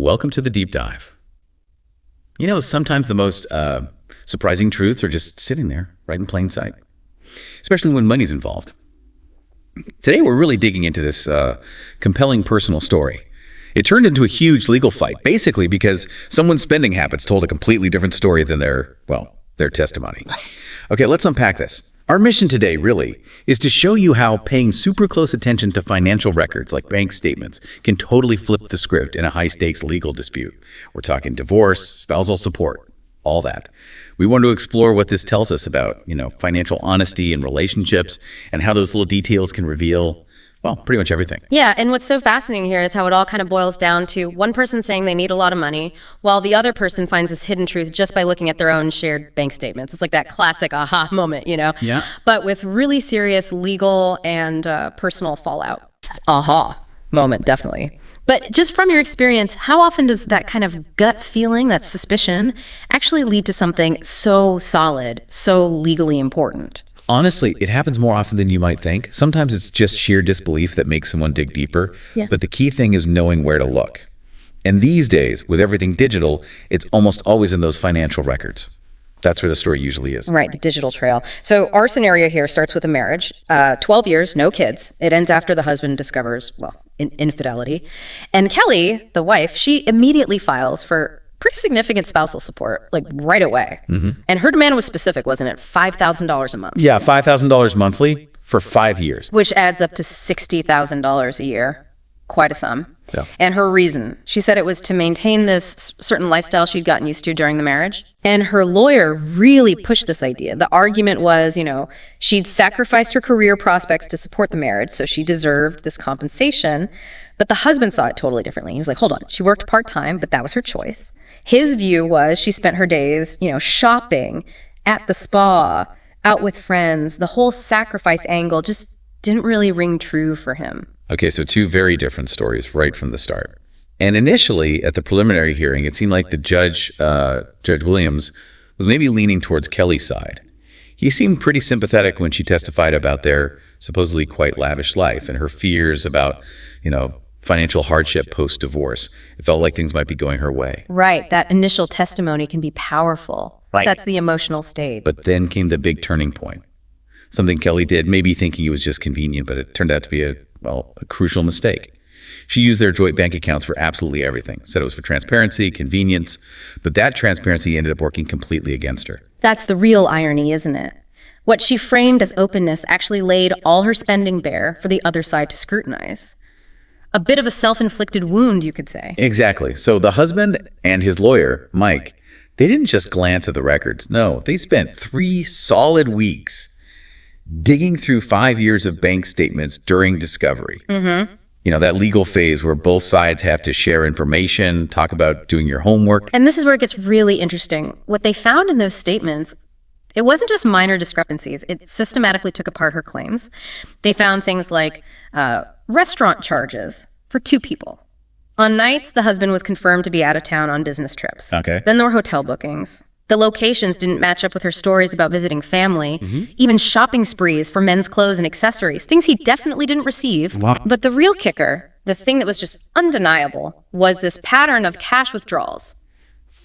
Welcome to the deep dive. You know, sometimes the most surprising truths are just sitting there, right in plain sight, especially when money's involved. Today, we're really digging into this compelling personal story. It turned into a huge legal fight, basically because someone's spending habits told a completely different story than their testimony. Okay, let's unpack this. Our mission today, really, is to show you how paying super close attention to financial records like bank statements can totally flip the script in a high-stakes legal dispute. We're talking divorce, spousal support, all that. We want to explore what this tells us about, financial honesty and relationships and how those little details can reveal, pretty much everything. Yeah, and what's so fascinating here is how it all kind of boils down to one person saying they need a lot of money, while the other person finds this hidden truth just by looking at their own shared bank statements. It's like that classic aha moment, Yeah. But with really serious legal and personal fallout. Aha moment, definitely. But just from your experience, how often does that kind of gut feeling, that suspicion, actually lead to something so solid, so legally important? Honestly, it happens more often than you might think. Sometimes it's just sheer disbelief that makes someone dig deeper. Yeah. But the key thing is knowing where to look. And these days, with everything digital, it's almost always in those financial records. That's where the story usually is. Right, the digital trail. So our scenario here starts with a marriage, 12 years, no kids. It ends after the husband discovers, infidelity. And Kelly, the wife, she immediately files for pretty significant spousal support, like right away. Mm-hmm. And her demand was specific, wasn't it? $5,000 a month. Yeah, $5,000 monthly for 5 years. Which adds up to $60,000 a year. Quite a sum. Yeah. And her reason, she said it was to maintain this certain lifestyle she'd gotten used to during the marriage. And her lawyer really pushed this idea. The argument was, she'd sacrificed her career prospects to support the marriage, so she deserved this compensation. But the husband saw it totally differently. He was like, hold on, she worked part-time, but that was her choice. His view was she spent her days, shopping, at the spa, out with friends. The whole sacrifice angle just didn't really ring true for him. Okay, so two very different stories right from the start. And initially, at the preliminary hearing, it seemed like the Judge Williams, was maybe leaning towards Kelly's side. He seemed pretty sympathetic when she testified about their supposedly quite lavish life and her fears about, financial hardship post-divorce. It felt like things might be going her way. Right, that initial testimony can be powerful. Right. Sets the emotional stage. But then came the big turning point. Something Kelly did, maybe thinking it was just convenient, but it turned out to be a crucial mistake. She used their joint bank accounts for absolutely everything. Said it was for transparency, convenience, but that transparency ended up working completely against her. That's the real irony, isn't it? What she framed as openness actually laid all her spending bare for the other side to scrutinize. A bit of a self-inflicted wound, you could say. Exactly. So the husband and his lawyer, Mike, they didn't just glance at the records. No, they spent 3 solid weeks digging through 5 years of bank statements during discovery. Mm-hmm. That legal phase where both sides have to share information, talk about doing your homework. And this is where it gets really interesting. What they found in those statements, it wasn't just minor discrepancies. It systematically took apart her claims. They found things like restaurant charges for 2 people. On nights, the husband was confirmed to be out of town on business trips. Okay. Then there were hotel bookings. The locations didn't match up with her stories about visiting family, even shopping sprees for men's clothes and accessories, things he definitely didn't receive. Wow. But the real kicker, the thing that was just undeniable, was this pattern of cash withdrawals.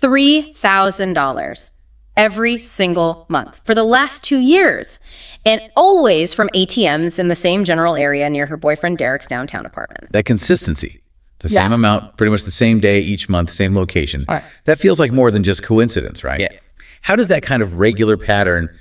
$3,000 every single month for the last 2 years, and always from ATMs in the same general area near her boyfriend Derek's downtown apartment. That consistency, the same amount, pretty much the same day each month, same location. All right. That feels like more than just coincidence, right? Yeah. How does that kind of regular pattern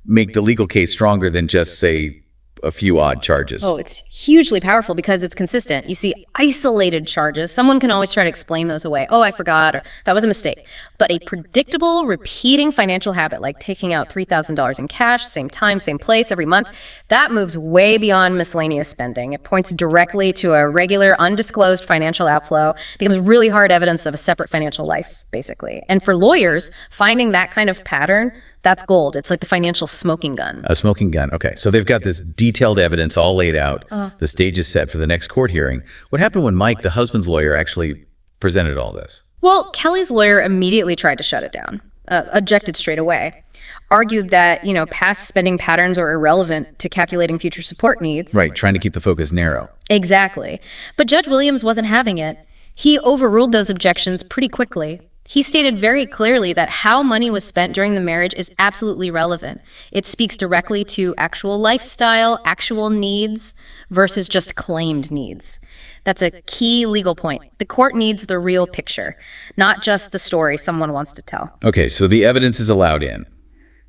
make the legal case stronger than just, say, a few odd charges? Oh, it's hugely powerful because it's consistent. You see, isolated charges, someone can always try to explain those away. Oh, I forgot, or that was a mistake. But a predictable, repeating financial habit, like taking out $3,000 in cash, same time, same place, every month, that moves way beyond miscellaneous spending. It points directly to a regular, undisclosed financial outflow, becomes really hard evidence of a separate financial life, basically. And for lawyers, finding that kind of pattern, that's gold. It's like the financial smoking gun. A smoking gun. Okay, so they've got this detailed evidence all laid out. The stage is set for the next court hearing. What happened when Mike, the husband's lawyer, actually presented all this? Well, Kelly's lawyer immediately tried to shut it down, objected straight away, argued that, past spending patterns are irrelevant to calculating future support needs. Right, trying to keep the focus narrow. Exactly. But Judge Williams wasn't having it. He overruled those objections pretty quickly. He stated very clearly that how money was spent during the marriage is absolutely relevant. It speaks directly to actual lifestyle, actual needs, versus just claimed needs. That's a key legal point. The court needs the real picture, not just the story someone wants to tell. Okay, so the evidence is allowed in.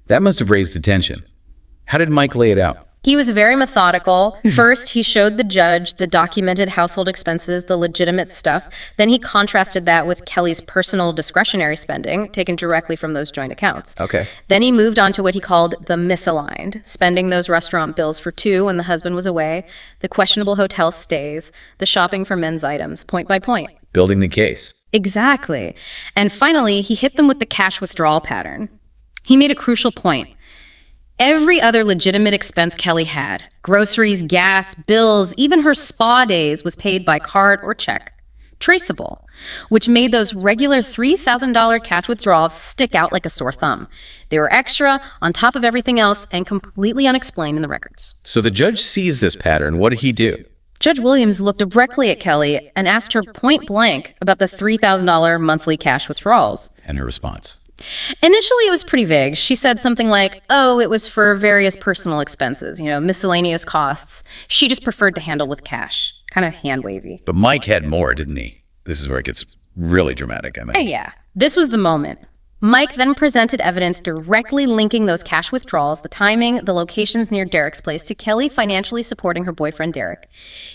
That must have raised the tension. How did Mike lay it out? He was very methodical. First, he showed the judge the documented household expenses, the legitimate stuff. Then he contrasted that with Kelly's personal discretionary spending, taken directly from those joint accounts. Okay. Then he moved on to what he called the misaligned, spending those restaurant bills for two when the husband was away, the questionable hotel stays, the shopping for men's items, point by point. Building the case. Exactly. And finally, he hit them with the cash withdrawal pattern. He made a crucial point. Every other legitimate expense Kelly had, groceries, gas, bills, even her spa days, was paid by card or check. Traceable, which made those regular $3,000 cash withdrawals stick out like a sore thumb. They were extra, on top of everything else, and completely unexplained in the records. So the judge sees this pattern. What did he do? Judge Williams looked directly at Kelly and asked her point blank about the $3,000 monthly cash withdrawals. And her response? Initially, it was pretty vague. She said something like, oh, it was for various personal expenses, miscellaneous costs. She just preferred to handle with cash. Kind of hand-wavy. But Mike had more, didn't he? This is where it gets really dramatic, I mean. Yeah. This was the moment. Mike then presented evidence directly linking those cash withdrawals, the timing, the locations near Derek's place, to Kelly financially supporting her boyfriend, Derek.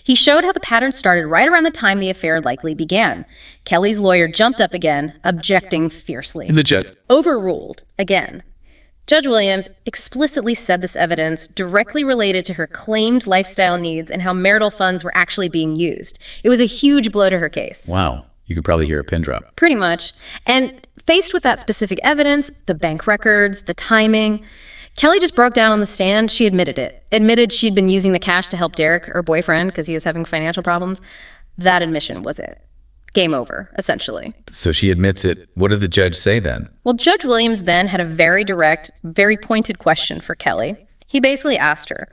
He showed how the pattern started right around the time the affair likely began. Kelly's lawyer jumped up again, objecting fiercely. And the judge? Overruled again. Judge Williams explicitly said this evidence directly related to her claimed lifestyle needs and how marital funds were actually being used. It was a huge blow to her case. Wow. You could probably hear a pin drop. Pretty much. And faced with that specific evidence, the bank records, the timing, Kelly just broke down on the stand. She admitted it. Admitted she'd been using the cash to help Derek, her boyfriend, because he was having financial problems. That admission was it. Game over, essentially. So she admits it. What did the judge say then? Well, Judge Williams then had a very direct, very pointed question for Kelly. He basically asked her,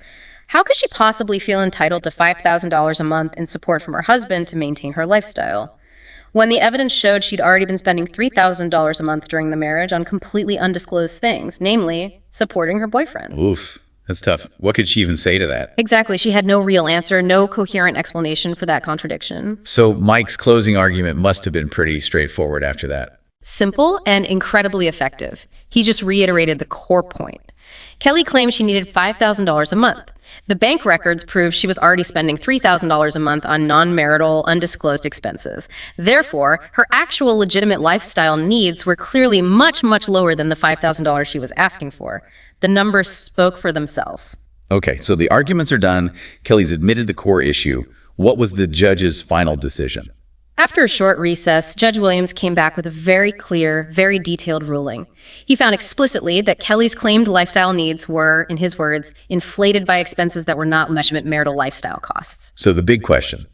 how could she possibly feel entitled to $5,000 a month in support from her husband to maintain her lifestyle, when the evidence showed she'd already been spending $3,000 a month during the marriage on completely undisclosed things, namely supporting her boyfriend? Oof, that's tough. What could she even say to that? Exactly. She had no real answer, no coherent explanation for that contradiction. So Mike's closing argument must have been pretty straightforward after that. Simple and incredibly effective. He just reiterated the core point. Kelly claimed she needed $5,000 a month. The bank records proved she was already spending $3,000 a month on non-marital, undisclosed expenses. Therefore, her actual legitimate lifestyle needs were clearly much, much lower than the $5,000 she was asking for. The numbers spoke for themselves. Okay, so the arguments are done. Kelly's admitted the core issue. What was the judge's final decision? After a short recess, Judge Williams came back with a very clear, very detailed ruling. He found explicitly that Kelly's claimed lifestyle needs were, in his words, inflated by expenses that were not legitimate marital lifestyle costs. So the big question,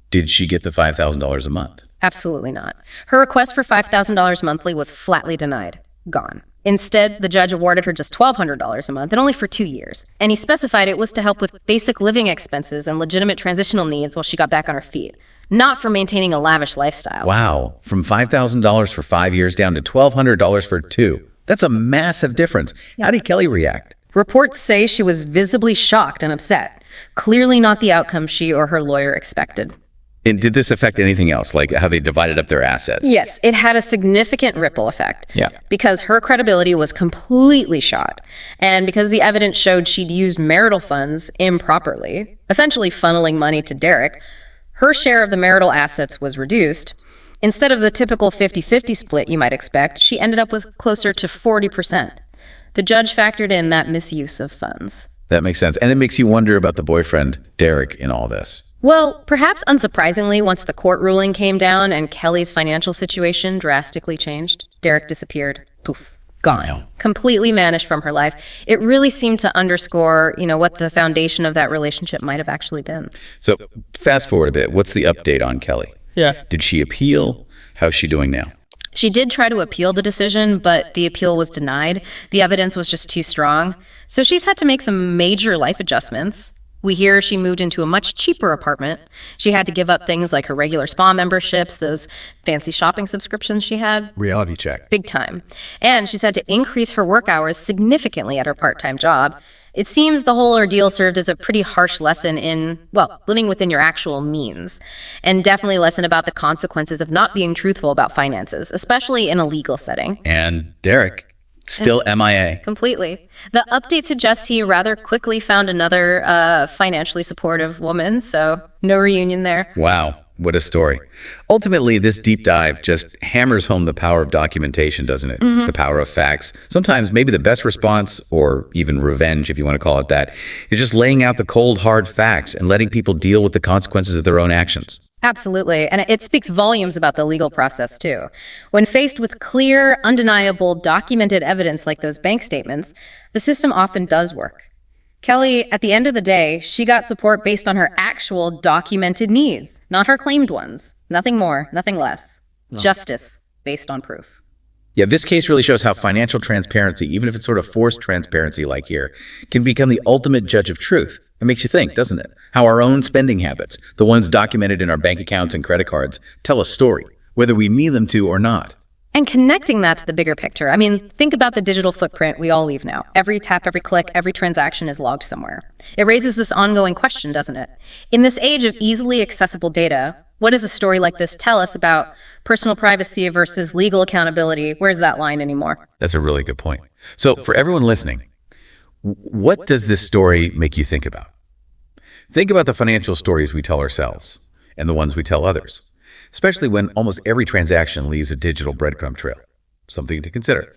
did she get the $5,000 a month? Absolutely not. Her request for $5,000 monthly was flatly denied. Gone. Instead, the judge awarded her just $1,200 a month, and only for 2 years. And he specified it was to help with basic living expenses and legitimate transitional needs while she got back on her feet, not for maintaining a lavish lifestyle. Wow, from $5,000 for 5 years down to $1,200 for 2. That's a massive difference. How did Kelly react? Reports say she was visibly shocked and upset. Clearly not the outcome she or her lawyer expected. And did this affect anything else, like how they divided up their assets? Yes, it had a significant ripple effect. Yeah. Because her credibility was completely shot, and because the evidence showed she'd used marital funds improperly, essentially funneling money to Derek, her share of the marital assets was reduced. Instead of the typical 50-50 split you might expect, she ended up with closer to 40%. The judge factored in that misuse of funds. That makes sense. And it makes you wonder about the boyfriend, Derek, in all this. Well, perhaps unsurprisingly, once the court ruling came down and Kelly's financial situation drastically changed, Derek disappeared. Poof. Gone. Wow. Completely vanished from her life. It really seemed to underscore, what the foundation of that relationship might have actually been. So fast forward a bit. What's the update on Kelly? Yeah. Did she appeal? How's she doing now? She did try to appeal the decision, but the appeal was denied. The evidence was just too strong. So she's had to make some major life adjustments. We hear she moved into a much cheaper apartment. She had to give up things like her regular spa memberships, those fancy shopping subscriptions she had. Reality check. Big time. And she's had to increase her work hours significantly at her part-time job. It seems the whole ordeal served as a pretty harsh lesson in, well, living within your actual means. And definitely a lesson about the consequences of not being truthful about finances, especially in a legal setting. And Derek, still MIA. Completely. The update suggests he rather quickly found another financially supportive woman, so no reunion there. Wow, what a story. Ultimately, this deep dive just hammers home the power of documentation, doesn't it? The power of facts. Sometimes maybe the best response, or even revenge, if you want to call it that, is just laying out the cold, hard facts and letting people deal with the consequences of their own actions. Absolutely. And it speaks volumes about the legal process, too. When faced with clear, undeniable, documented evidence like those bank statements, the system often does work. Kelly, at the end of the day, she got support based on her actual documented needs, not her claimed ones. Nothing more, nothing less. Justice based on proof. Yeah, this case really shows how financial transparency, even if it's sort of forced transparency like here, can become the ultimate judge of truth. It makes you think, doesn't it? How our own spending habits, the ones documented in our bank accounts and credit cards, tell a story, whether we mean them to or not. And connecting that to the bigger picture. I mean, think about the digital footprint we all leave now. Every tap, every click, every transaction is logged somewhere. It raises this ongoing question, doesn't it? In this age of easily accessible data, what does a story like this tell us about personal privacy versus legal accountability? Where's that line anymore? That's a really good point. So for everyone listening, what does this story make you think about? Think about the financial stories we tell ourselves and the ones we tell others, especially when almost every transaction leaves a digital breadcrumb trail. Something to consider.